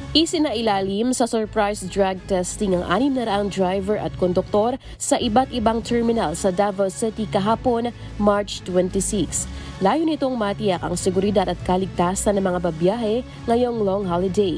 Isinailalim sa surprise drug testing ang 600 driver at konduktor sa iba't ibang terminal sa Davao City kahapon, March 26. Layo nitong matiyak ang seguridad at kaligtasan ng mga babiyahe ngayong long holiday.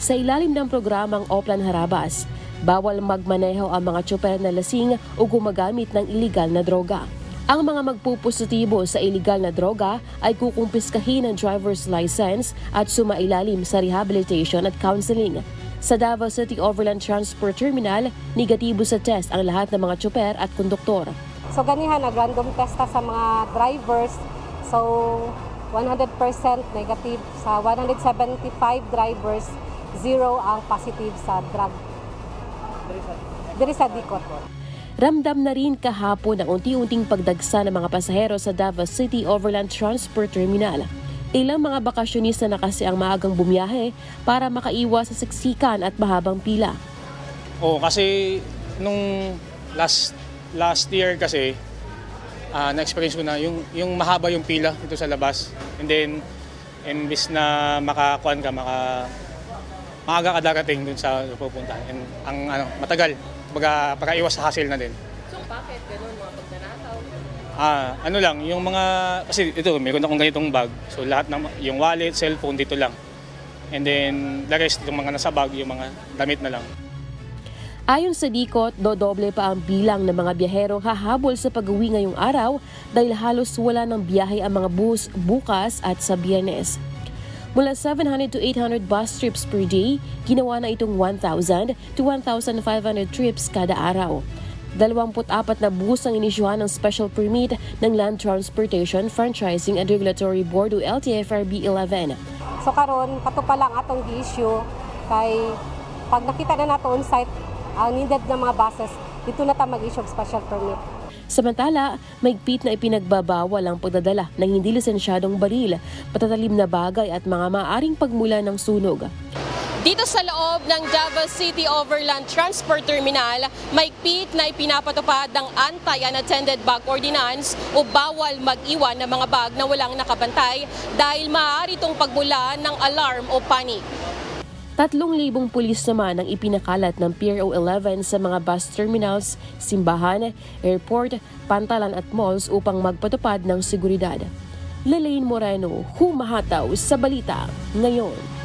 Sa ilalim ng programang Oplan Harabas, bawal magmaneho ang mga tsoper na lasing o gumagamit ng iligal na droga. Ang mga magpupositibo sa iligal na droga ay kukumpiskahin ng driver's license at sumailalim sa rehabilitation at counseling. Sa Davao City Overland Transport Terminal, negatibo sa test ang lahat ng mga tsoper at konduktor. So ganihan, nag-random testa sa mga drivers. So 100% negative sa 175 drivers, 0 ang positive sa drug. Diri sa Dicot. Ramdam na rin kahapon ang unti-unting pagdagsa ng mga pasahero sa Davao City Overland Transport Terminal. Ilang mga bakasyonista na kasi ang maagang bumiyahe para makaiwas sa siksikan at mahabang pila. Kasi nung last year kasi, na-experience ko na yung mahaba yung pila dito sa labas. And then, imbis na makakuan ka, maaga ka darating dun sa pupuntahan. And ang matagal. Pagka-iwas sa hassle na din. So bakit ganun mga pagdanakaw? Yung mga, kasi ito, mayroon akong ganitong bag. So lahat ng, yung wallet, cellphone, dito lang. And then, the rest, yung mga nasa bag, yung mga damit na lang. Ayon sa Dicot, dodoble pa ang bilang ng mga biyaherong hahabol sa pag-uwi ngayong araw dahil halos wala ng biyahe ang mga bus bukas at sa Biyernes. Mula 700 to 800 bus trips per day, ginawa na itong 1,000 to 1,500 trips kada araw. 24 na bus ang inisyuhan ng special permit ng Land Transportation Franchising and Regulatory Board o LTFRB 11. So karon katupa lang atong issue kay pag nakita na nato on site ang needed na mga buses, dito na ta mag-issue of special permit. Samantala, mahigpit na ipinagbabawal ang pagdadala ng hindi lisensyadong baril, patatalim na bagay at mga maaring pagmula ng sunog. Dito sa loob ng Davao City Overland Transport Terminal, mahigpit na ipinapatupad ng Anti-Unattended Bag Ordinance o bawal mag-iwan ng mga bag na walang nakabantay dahil maaari itong pagmula ng alarm o panic. 3,000 pulis naman ang ipinakalat ng PRO 11 sa mga bus terminals, simbahan, airport, pantalan at malls upang magpatupad ng seguridad. Lelaine Moreno, humahataw sa balita ngayon.